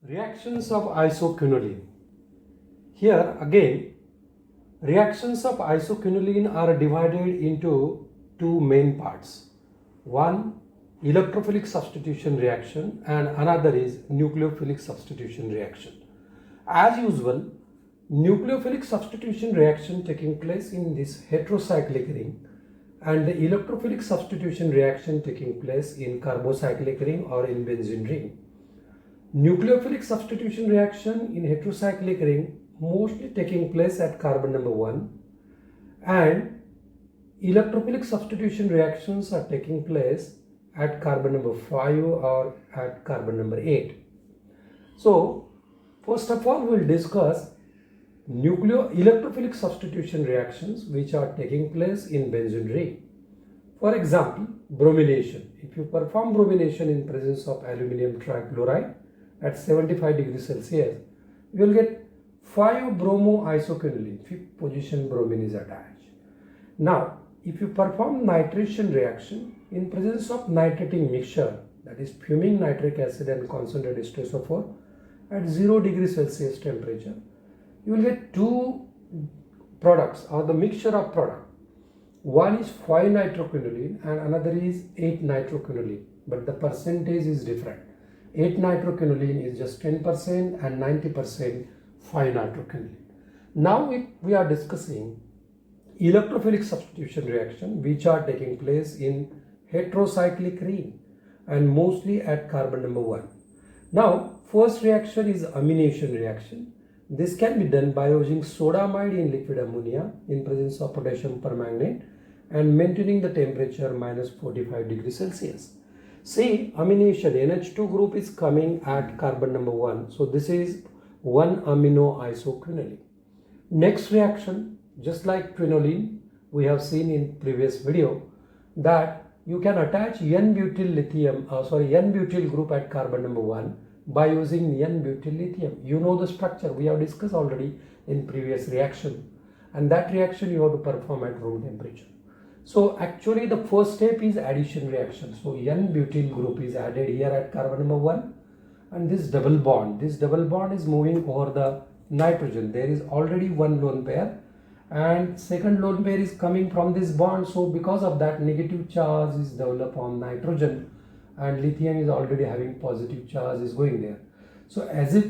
Reactions of isoquinoline. Here again, reactions of isoquinoline are divided into two main parts. One, electrophilic substitution reaction, and another is nucleophilic substitution reaction. As usual, nucleophilic substitution reaction taking place in this heterocyclic ring and the electrophilic substitution reaction taking place in carbocyclic ring or in benzene ring. Nucleophilic substitution reaction in heterocyclic ring mostly taking place at carbon number 1, and electrophilic substitution reactions are taking place at carbon number 5 or at carbon number 8. So first of all, we will discuss electrophilic substitution reactions which are taking place in benzene ring. For example, bromination. If you perform bromination in presence of aluminum trichloride at 75 degrees Celsius, you will get 5-bromo-isoquinoline, 5th position bromine is attached. Now, if you perform nitration reaction in presence of nitrating mixture, that is fuming nitric acid and concentrated H2SO4 at 0 degrees Celsius temperature, you will get two products or the mixture of product. One is 5-nitroquinoline and another is 8-nitroquinoline, but the percentage is different. 8-nitroquinoline is just 10% and 90% 5-nitroquinoline. Now we are discussing electrophilic substitution reaction which are taking place in heterocyclic ring and mostly at carbon number 1. Now first reaction is amination reaction. This can be done by using sodamide in liquid ammonia in presence of potassium permanganate and maintaining the temperature minus 45 degrees Celsius. See, amination, NH2 group is coming at carbon number 1. So this is 1-amino isoquinoline. Next reaction, just like quinoline, we have seen in previous video that you can attach N-butyl group at carbon number 1 by using N-butyl lithium. You know the structure, we have discussed already in previous reaction, and that reaction you have to perform at room temperature. So actually the first step is addition reaction. So N-butyl group is added here at carbon number 1, and this double bond is moving over the nitrogen. There is already one lone pair and second lone pair is coming from this bond. So because of that, negative charge is developed on nitrogen and lithium is already having positive charge is going there. So as if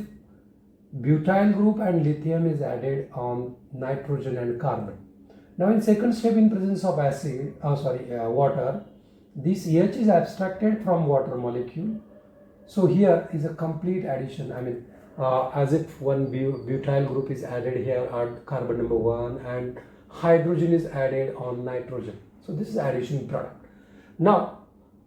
butyl group and lithium is added on nitrogen and carbon. Now in second step, in presence of water, this H is abstracted from water molecule. So here is a complete addition. As if one butyl group is added here at carbon number 1 and hydrogen is added on nitrogen. So this is addition product. Now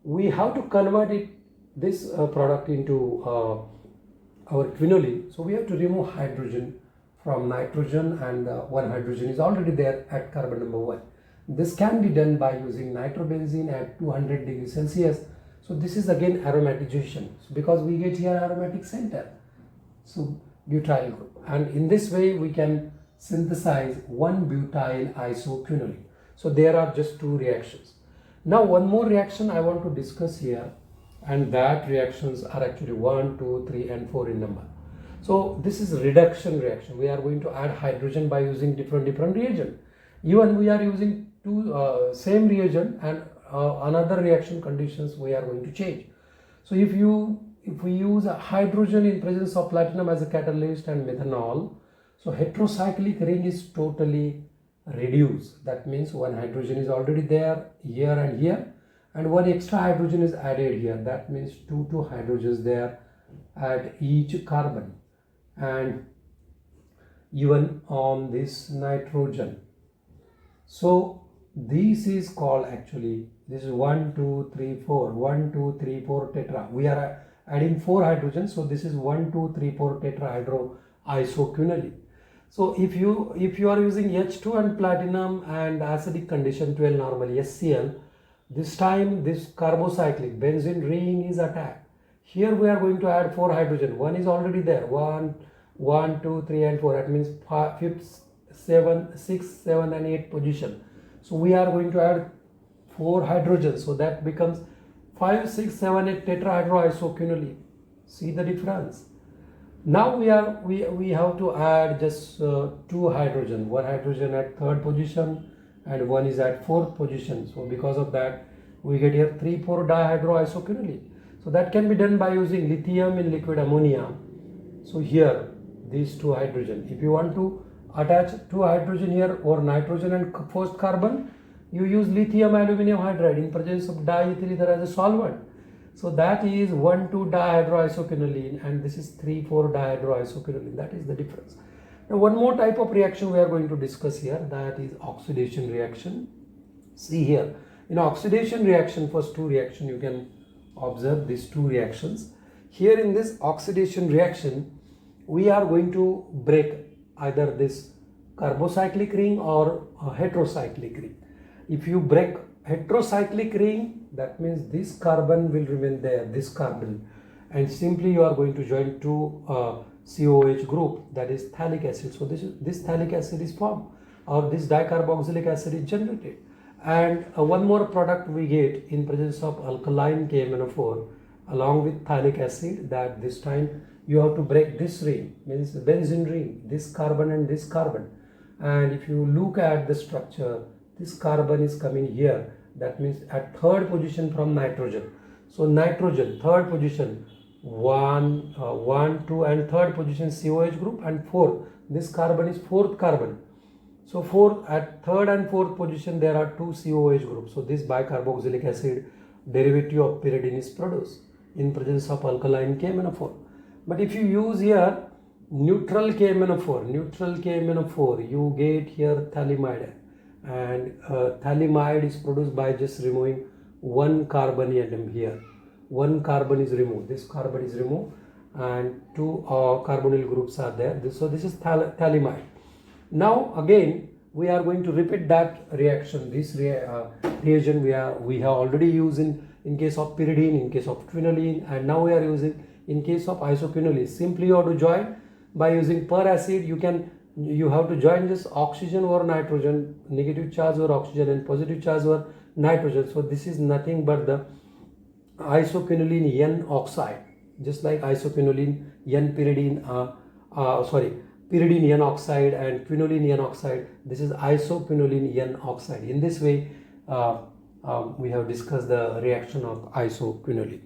we have to convert this product into our quinoline. So we have to remove hydrogen from nitrogen, and one hydrogen is already there at carbon number 1. This can be done by using nitrobenzene at 200 degrees Celsius. So this is again aromatization, because we get here aromatic center. So butyl group, and in this way we can synthesize 1-butyl isoquinoline. So there are just two reactions. Now one more reaction I want to discuss here, and that reactions are actually 1, 2, 3 and 4 in number. So this is reduction reaction. We are going to add hydrogen by using different reagent. Even we are using two same reagent, and another reaction conditions we are going to change. So if we use a hydrogen in presence of platinum as a catalyst and methanol, so heterocyclic ring is totally reduced. That means one hydrogen is already there here and here, and one extra hydrogen is added here. That means two hydrogens there at each carbon, and even on this nitrogen. So this is called, actually this is 1, 2, 3, 4, 1, 2, 3, 4 tetra. We are adding 4 hydrogens, so this is 1, 2, 3, 4 tetrahydro isoquinoline. So if you are using H2 and platinum and acidic condition 12 normally HCl, this time this carbocyclic benzene ring is attacked. Here we are going to add 4 hydrogen. One is already there. 1, 2, 3 and 4. That means 5th, 7, 6, 7 and 8 position. So we are going to add 4 hydrogens. So that becomes 5, 6, 7, 8 tetrahydroisoquinoline. See the difference. Now we have to add just two hydrogen, one hydrogen at third position and one is at fourth position. So because of that we get here 3,4 dihydroisoquinoline. So that can be done by using lithium in liquid ammonia. So here these two hydrogen, if you want to attach two hydrogen here or nitrogen and first carbon, you use lithium aluminum hydride in presence of diethyl ether as a solvent. So that is 1,2-dihydroisoquinoline and this is 3,4 dihydroisoquinoline. That is the difference. Now one more type of reaction we are going to discuss here, that is oxidation reaction. See here, in oxidation reaction, first two reaction you can observe these two reactions. Here in this oxidation reaction, we are going to break either this carbocyclic ring or a heterocyclic ring. If you break heterocyclic ring, that means this carbon will remain there, this carbon, and simply you are going to join two COH group, that is phthalic acid. So this phthalic acid is formed, or this dicarboxylic acid is generated, and one more product we get in presence of alkaline KMnO4 along with phthalic acid, that this time you have to break this ring, means benzene ring, this carbon and this carbon. And if you look at the structure, this carbon is coming here, that means at third position from nitrogen. So nitrogen third position, 1, 2 and third position COH group, and fourth, this carbon is fourth carbon. So fourth, at third and fourth position there are two COH groups. So this bicarboxylic acid derivative of pyridine is produced in presence of alkaline KMnO4. But if you use here neutral KMnO4, you get here phthalimide, and phthalimide is produced by just removing one carbon atom here. One carbon is removed, this carbon is removed, and two carbonyl groups are there. So this is phthalimide. Now again we are going to repeat that reaction. This reagent we have already used in case of pyridine, in case of quinoline, and now we are using in case of isoquinoline. Simply you have to join by using per acid. You have to join this oxygen or nitrogen, negative charge or oxygen and positive charge or nitrogen. So this is nothing but the isoquinoline N oxide, just like isoquinoline N pyridine, pyridine N oxide and quinoline N oxide. This is isoquinoline N oxide. In this way we have discussed the reaction of isoquinoline.